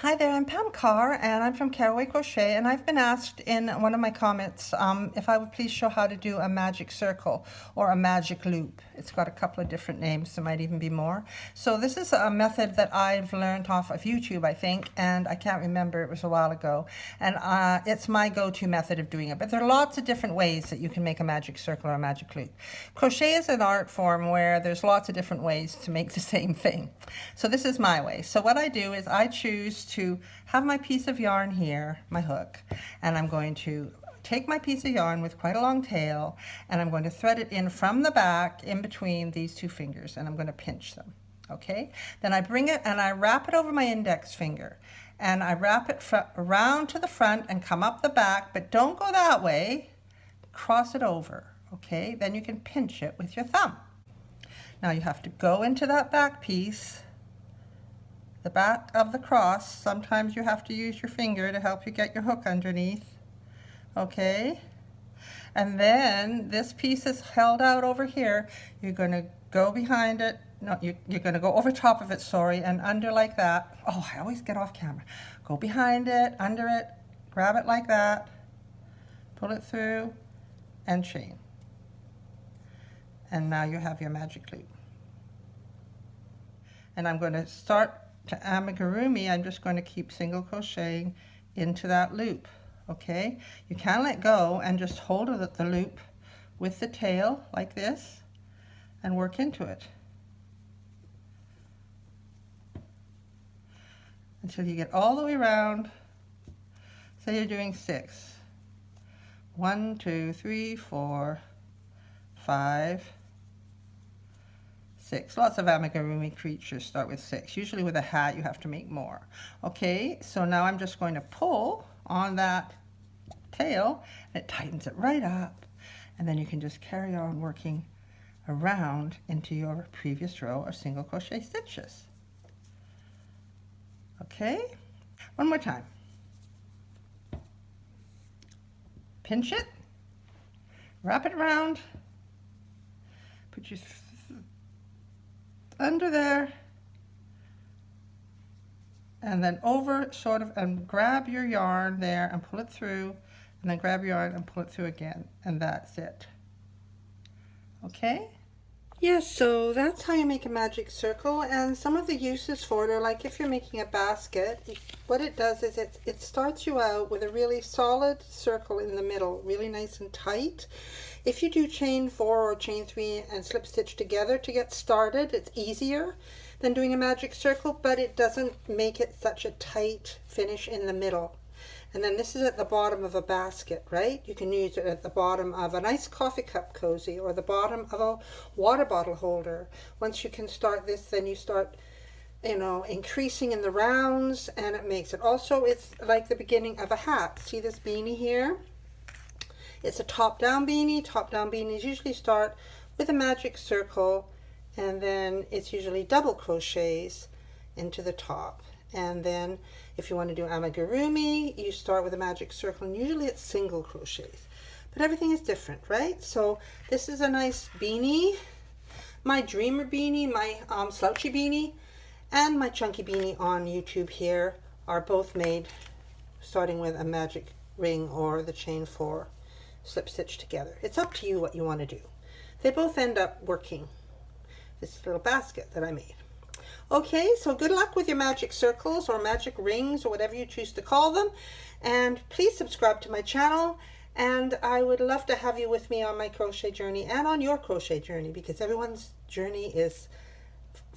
Hi there, I'm Pam Carr and I'm from Caraway Crochet, and I've been asked in one of my comments if I would please show how to do a magic circle or a magic loop. It's got a couple of different names, there might even be more. So this is a method that I've learned off of YouTube, I think, and I can't remember, it was a while ago. And it's my go-to method of doing it. But there are lots of different ways that you can make a magic circle or a magic loop. Crochet is an art form where there's lots of different ways to make the same thing. So this is my way. So what I do is I choose to have my piece of yarn here, my hook, and I'm going to take my piece of yarn with quite a long tail, and I'm going to thread it in from the back in between these two fingers, and I'm going to pinch them. Okay, then I bring it and I wrap it over my index finger, and I wrap it around to the front and come up the back, but don't go that way, cross it over. Okay, then you can pinch it with your thumb. Now you have to go into that back piece, the back of the cross. Sometimes you have to use your finger to help you get your hook underneath. Okay, and then this piece is held out over here. You're going to go behind it. No, you're going to go over top of it, sorry, and under like that. Oh, I always get off camera. Go behind it, under it, grab it like that, pull it through, and chain. And now you have your magic loop. And I'm going to start to amigurumi. I'm just going to keep single crocheting into that loop. Okay, you can let go and just hold the loop with the tail like this and work into it until you get all the way around. So you're doing 6. 1, 2, 3, 4, 5, 6. Lots of amigurumi creatures start with 6. Usually with a hat you have to make more. Okay, so now I'm just going to pull on that tail, and it tightens it right up, and then you can just carry on working around into your previous row of single crochet stitches. Okay, one more time. Pinch it, wrap it around, put your under there, and then over sort of, and grab your yarn there and pull it through, and then grab your yarn and pull it through again, and that's it. Okay? Yes, so that's how you make a magic circle, and some of the uses for it are like if you're making a basket, what it does is it starts you out with a really solid circle in the middle, really nice and tight. If you do chain 4 or chain 3 and slip stitch together to get started, it's easier than doing a magic circle, but it doesn't make it such a tight finish in the middle. And then this is at the bottom of a basket, right? You can use it at the bottom of a nice coffee cup cozy or the bottom of a water bottle holder. Once you can start this, then you start, you know, increasing in the rounds, and it makes it. Also, it's like the beginning of a hat. See this beanie here? It's a top-down beanie. Top-down beanies usually start with a magic circle, and then it's usually double crochets into the top. And then if you want to do amigurumi, you start with a magic circle, and usually it's single crochets. But everything is different, right? So this is a nice beanie. My dreamer beanie, my slouchy beanie, and my chunky beanie on YouTube here are both made starting with a magic ring or the chain 4 slip stitch together. It's up to you what you want to do. They both end up working. This little basket that I made. Okay, so good luck with your magic circles or magic rings or whatever you choose to call them. And please subscribe to my channel. And I would love to have you with me on my crochet journey and on your crochet journey, because everyone's journey is,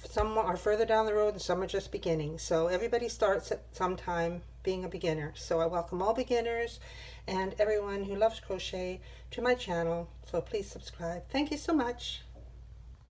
some are further down the road and some are just beginning. So everybody starts at some time being a beginner. So I welcome all beginners and everyone who loves crochet to my channel. So please subscribe. Thank you so much.